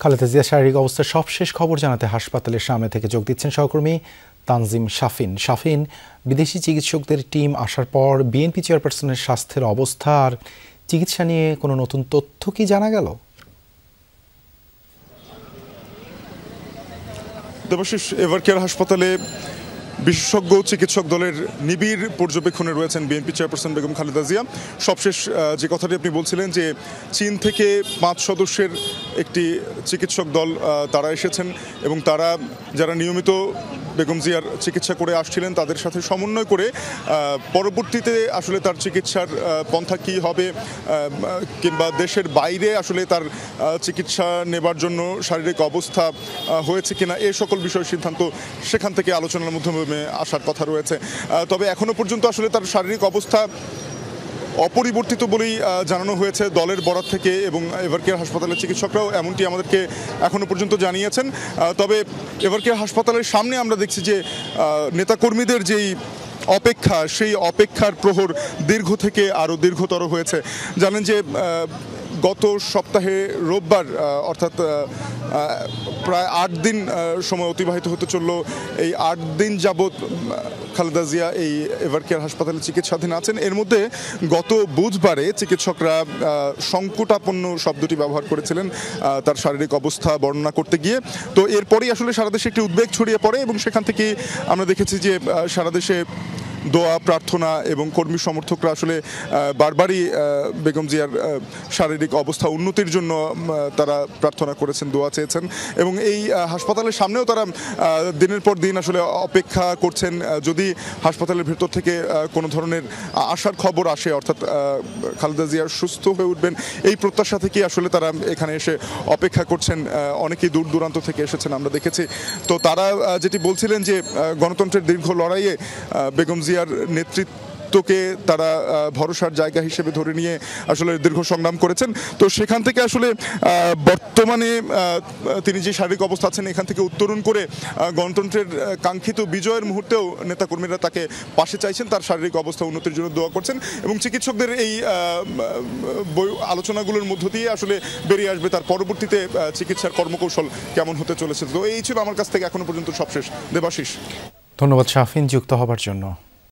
খালেদা জিয়ার শারীরিক অবস্থার সবশেষ খবর জানাতে হাসপাতালের সামনে থেকে যোগ দিচ্ছেন সহকর্মী তানজিম শাফিন। শাফিন, বিদেশি চিকিৎসকদের টিম আসার পর বিএনপি চেয়ারপারসনের স্বাস্থ্যের অবস্থা আর চিকিৎসা নিয়ে কোনো নতুন তথ্য কি জানা গেল? দেবাশিস, এভারকেয়ার হাসপাতালে বিশেষজ্ঞ চিকিৎসক দলের নিবিড় পর্যবেক্ষণে রয়েছেন বিএনপি চেয়ারপারসন বেগম খালেদা জিয়া। সবশেষ যে কথাটি আপনি বলছিলেন যে চীন থেকে 5 সদস্যের একটি চিকিৎসক দল তারা এসেছেন এবং তারা যারা নিয়মিত বেগম জিয়ার চিকিৎসা করে আসছিলেন তাদের সাথে সমন্বয় করে পরবর্তীতে আসলে তার চিকিৎসার পন্থা কী হবে কিংবা দেশের বাইরে আসলে তার চিকিৎসা নেবার জন্য শারীরিক অবস্থা হয়েছে কিনা এই সকল বিষয় সিদ্ধান্ত সেখান থেকে আলোচনার মাধ্যমে আসার কথা রয়েছে। তবে এখনো পর্যন্ত আসলে তার শারীরিক অবস্থা অপরিবর্তিত বলেই জানানো হয়েছে দলের বরাত থেকে, এবং এভারকেয়ার হাসপাতালের চিকিৎসকরাও এমনটি আমাদেরকে এখনো পর্যন্ত জানিয়েছেন। তবে এভারকেয়ার হাসপাতালের সামনে আমরা দেখছি যে নেতাকর্মীদের যেই অপেক্ষা, সেই অপেক্ষার প্রহর দীর্ঘ থেকে আরও দীর্ঘতর হয়েছে। জানেন যে গত সপ্তাহে রোববার অর্থাৎ প্রায় 8 দিন সময় অতিবাহিত হতে চলল। এই 8 দিন যাবৎ খালেদা জিয়া এই এভারকেয়ার হাসপাতালে চিকিৎসাধীন আছেন। এর মধ্যে গত বুধবারে চিকিৎসকরা সংকটাপন্ন শব্দটি ব্যবহার করেছিলেন তার শারীরিক অবস্থা বর্ণনা করতে গিয়ে। তো এরপরেই আসলে সারা দেশে একটি উদ্বেগ ছড়িয়ে পড়ে এবং সেখান থেকে আমরা দেখেছি যে সারা দেশে দোয়া, প্রার্থনা এবং কর্মী সমর্থকরা আসলে বারবারই বেগম জিয়ার শারীরিক অবস্থা উন্নতির জন্য তারা প্রার্থনা করেছেন, দোয়া চেয়েছেন এবং এই হাসপাতালের সামনেও তারা দিনের পর দিন আসলে অপেক্ষা করছেন যদি হাসপাতালের ভেতর থেকে কোনো ধরনের আশার খবর আসে, অর্থাৎ খালেদা জিয়া সুস্থ হয়ে উঠবেন এই প্রত্যাশা থেকেই আসলে তারা এখানে এসে অপেক্ষা করছেন। অনেকেই দূর দূরান্ত থেকে এসেছেন আমরা দেখেছি। তো তারা যেটি বলছিলেন যে গণতন্ত্রের দীর্ঘ লড়াইয়ে বেগম জিয়ার নেতৃত্বকে তারা ভরসার জায়গা হিসেবে ধরে নিয়ে আসলে দীর্ঘ সংগ্রাম করেছেন। তো সেখান থেকে আসলে বর্তমানে তিনি যে শারীরিক অবস্থা আছেন এখান থেকে উত্তরণ করে গণতন্ত্রের কাঙ্ক্ষিত বিজয়ের মুহূর্তেও নেতাকর্মীরা তাকে পাশে চাইছেন, তার শারীরিক অবস্থা উন্নতির জন্য দোয়া করছেন এবং চিকিৎসকদের এই আলোচনাগুলোর মধ্য দিয়ে আসলে বেরিয়ে আসবে তার পরবর্তীতে চিকিৎসার কর্মকৌশল কেমন হতে চলেছে। তো এই ছিল আমার কাছ থেকে এখনো পর্যন্ত সবশেষ। দেবাশিস, ধন্যবাদ শাফিন যুক্ত হবার জন্য।